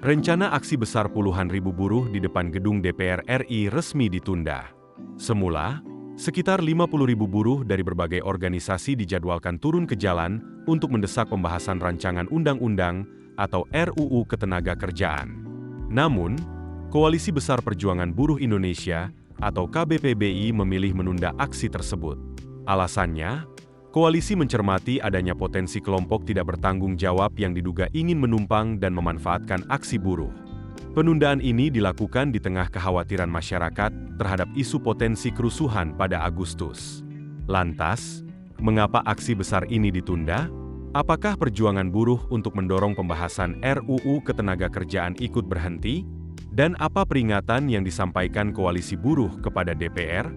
Rencana aksi besar puluhan ribu buruh di depan gedung DPR RI resmi ditunda. Semula, sekitar 50.000 buruh dari berbagai organisasi dijadwalkan turun ke jalan untuk mendesak pembahasan rancangan undang-undang atau RUU Ketenagakerjaan. Namun, Koalisi Besar Perjuangan Buruh Indonesia atau KBPBI memilih menunda aksi tersebut. Alasannya, koalisi mencermati adanya potensi kelompok tidak bertanggung jawab yang diduga ingin menumpang dan memanfaatkan aksi buruh. Penundaan ini dilakukan di tengah kekhawatiran masyarakat terhadap isu potensi kerusuhan pada Agustus. Lantas, mengapa aksi besar ini ditunda? Apakah perjuangan buruh untuk mendorong pembahasan RUU Ketenagakerjaan ikut berhenti? Dan apa peringatan yang disampaikan Koalisi Buruh kepada DPR?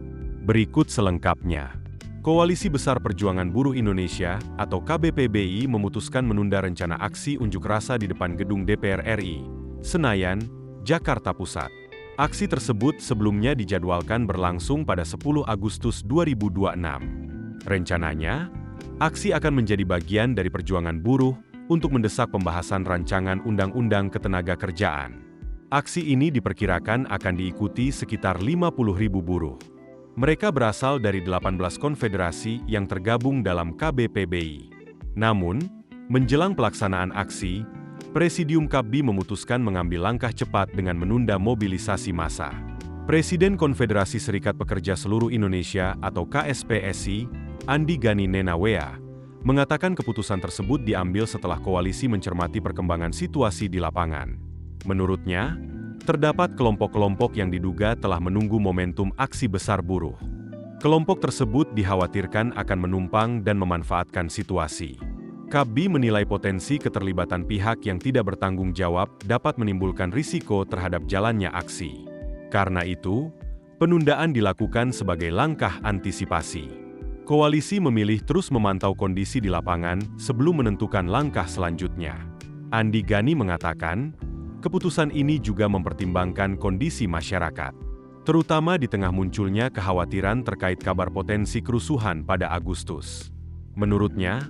Berikut selengkapnya. Koalisi Besar Perjuangan Buruh Indonesia atau KBPBI memutuskan menunda rencana aksi unjuk rasa di depan gedung DPR RI, Senayan, Jakarta Pusat. Aksi tersebut sebelumnya dijadwalkan berlangsung pada 10 Agustus 2026. Rencananya, aksi akan menjadi bagian dari perjuangan buruh untuk mendesak pembahasan rancangan Undang-Undang Ketenagakerjaan. Aksi ini diperkirakan akan diikuti sekitar 50.000 buruh. Mereka berasal dari 18 konfederasi yang tergabung dalam KBPBI. Namun, menjelang pelaksanaan aksi, Presidium KABBI memutuskan mengambil langkah cepat dengan menunda mobilisasi massa. Presiden Konfederasi Serikat Pekerja Seluruh Indonesia atau KSPSI, Andi Gani Nenawea, mengatakan keputusan tersebut diambil setelah koalisi mencermati perkembangan situasi di lapangan. Menurutnya, terdapat kelompok-kelompok yang diduga telah menunggu momentum aksi besar buruh. Kelompok tersebut dikhawatirkan akan menumpang dan memanfaatkan situasi. KABBI menilai potensi keterlibatan pihak yang tidak bertanggung jawab dapat menimbulkan risiko terhadap jalannya aksi. Karena itu, penundaan dilakukan sebagai langkah antisipasi. Koalisi memilih terus memantau kondisi di lapangan sebelum menentukan langkah selanjutnya. Andi Gani mengatakan, keputusan ini juga mempertimbangkan kondisi masyarakat, terutama di tengah munculnya kekhawatiran terkait kabar potensi kerusuhan pada Agustus. Menurutnya,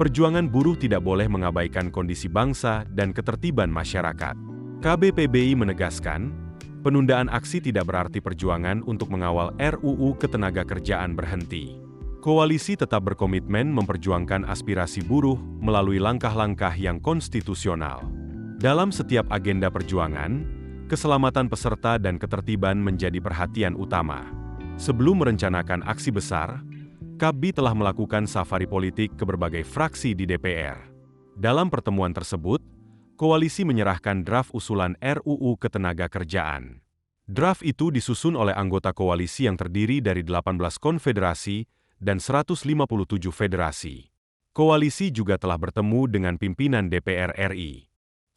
perjuangan buruh tidak boleh mengabaikan kondisi bangsa dan ketertiban masyarakat. KBPBI menegaskan, penundaan aksi tidak berarti perjuangan untuk mengawal RUU Ketenagakerjaan berhenti. Koalisi tetap berkomitmen memperjuangkan aspirasi buruh melalui langkah-langkah yang konstitusional. Dalam setiap agenda perjuangan, keselamatan peserta dan ketertiban menjadi perhatian utama. Sebelum merencanakan aksi besar, KABBI telah melakukan safari politik ke berbagai fraksi di DPR. Dalam pertemuan tersebut, koalisi menyerahkan draft usulan RUU Ketenagakerjaan. Draft itu disusun oleh anggota koalisi yang terdiri dari 18 konfederasi dan 157 federasi. Koalisi juga telah bertemu dengan pimpinan DPR RI.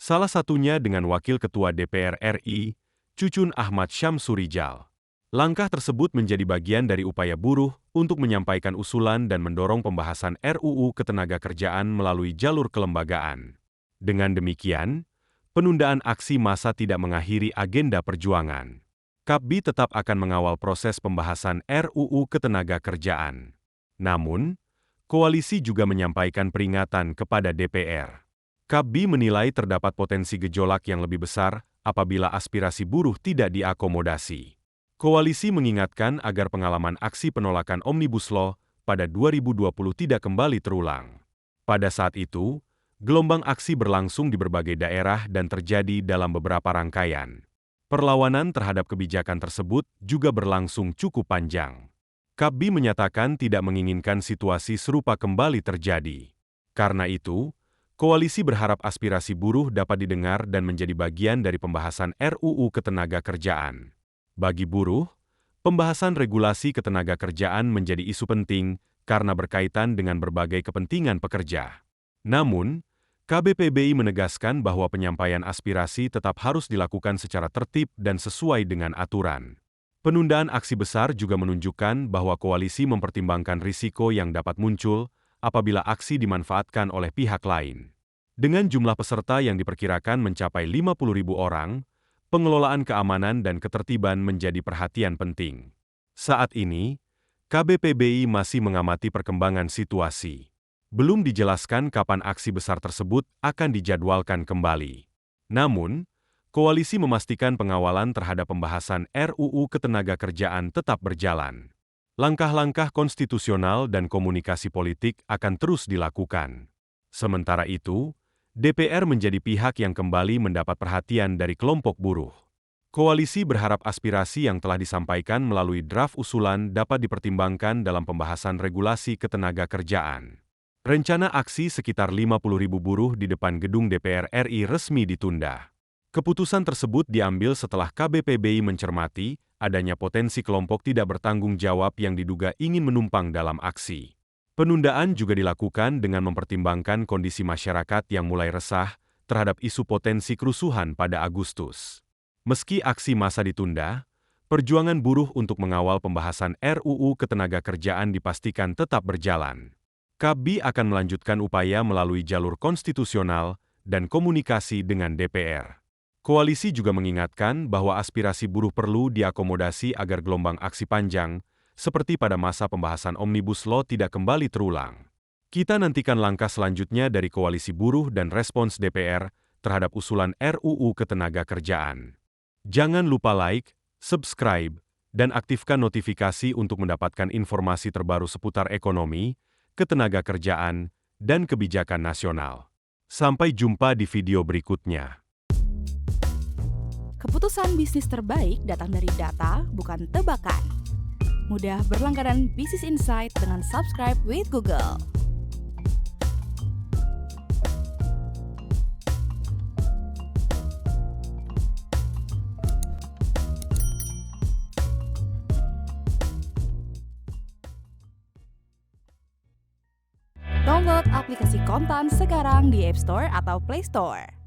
Salah satunya dengan Wakil Ketua DPR RI, Cucun Ahmad Syamsurijal. Langkah tersebut menjadi bagian dari upaya buruh untuk menyampaikan usulan dan mendorong pembahasan RUU Ketenagakerjaan melalui jalur kelembagaan. Dengan demikian, penundaan aksi massa tidak mengakhiri agenda perjuangan. KABBI tetap akan mengawal proses pembahasan RUU Ketenagakerjaan. Namun, koalisi juga menyampaikan peringatan kepada DPR. KABBI menilai terdapat potensi gejolak yang lebih besar apabila aspirasi buruh tidak diakomodasi. Koalisi mengingatkan agar pengalaman aksi penolakan Omnibus Law pada 2020 tidak kembali terulang. Pada saat itu, gelombang aksi berlangsung di berbagai daerah dan terjadi dalam beberapa rangkaian. Perlawanan terhadap kebijakan tersebut juga berlangsung cukup panjang. KABBI menyatakan tidak menginginkan situasi serupa kembali terjadi. Karena itu, koalisi berharap aspirasi buruh dapat didengar dan menjadi bagian dari pembahasan RUU Ketenagakerjaan. Bagi buruh, pembahasan regulasi ketenagakerjaan menjadi isu penting karena berkaitan dengan berbagai kepentingan pekerja. Namun, KBPBI menegaskan bahwa penyampaian aspirasi tetap harus dilakukan secara tertib dan sesuai dengan aturan. Penundaan aksi besar juga menunjukkan bahwa koalisi mempertimbangkan risiko yang dapat muncul apabila aksi dimanfaatkan oleh pihak lain. Dengan jumlah peserta yang diperkirakan mencapai 50.000 orang, pengelolaan keamanan dan ketertiban menjadi perhatian penting. Saat ini, KBPBI masih mengamati perkembangan situasi. Belum dijelaskan kapan aksi besar tersebut akan dijadwalkan kembali. Namun, Koalisi memastikan pengawalan terhadap pembahasan RUU Ketenagakerjaan tetap berjalan. Langkah-langkah konstitusional dan komunikasi politik akan terus dilakukan. Sementara itu, DPR menjadi pihak yang kembali mendapat perhatian dari kelompok buruh. Koalisi berharap aspirasi yang telah disampaikan melalui draft usulan dapat dipertimbangkan dalam pembahasan regulasi ketenagakerjaan. Rencana aksi sekitar 50.000 buruh di depan gedung DPR RI resmi ditunda. Keputusan tersebut diambil setelah KBPBI mencermati adanya potensi kelompok tidak bertanggung jawab yang diduga ingin menumpang dalam aksi. Penundaan juga dilakukan dengan mempertimbangkan kondisi masyarakat yang mulai resah terhadap isu potensi kerusuhan pada Agustus. Meski aksi massa ditunda, perjuangan buruh untuk mengawal pembahasan RUU Ketenagakerjaan dipastikan tetap berjalan. KABBI akan melanjutkan upaya melalui jalur konstitusional dan komunikasi dengan DPR. Koalisi juga mengingatkan bahwa aspirasi buruh perlu diakomodasi agar gelombang aksi panjang, seperti pada masa pembahasan Omnibus Law tidak kembali terulang. Kita nantikan langkah selanjutnya dari koalisi buruh dan respons DPR terhadap usulan RUU Ketenagakerjaan. Jangan lupa like, subscribe, dan aktifkan notifikasi untuk mendapatkan informasi terbaru seputar ekonomi, ketenagakerjaan, dan kebijakan nasional. Sampai jumpa di video berikutnya. Keputusan bisnis terbaik datang dari data, bukan tebakan. Mudah berlangganan Business Insight dengan subscribe with Google. Download aplikasi Kontan sekarang di App Store atau Play Store.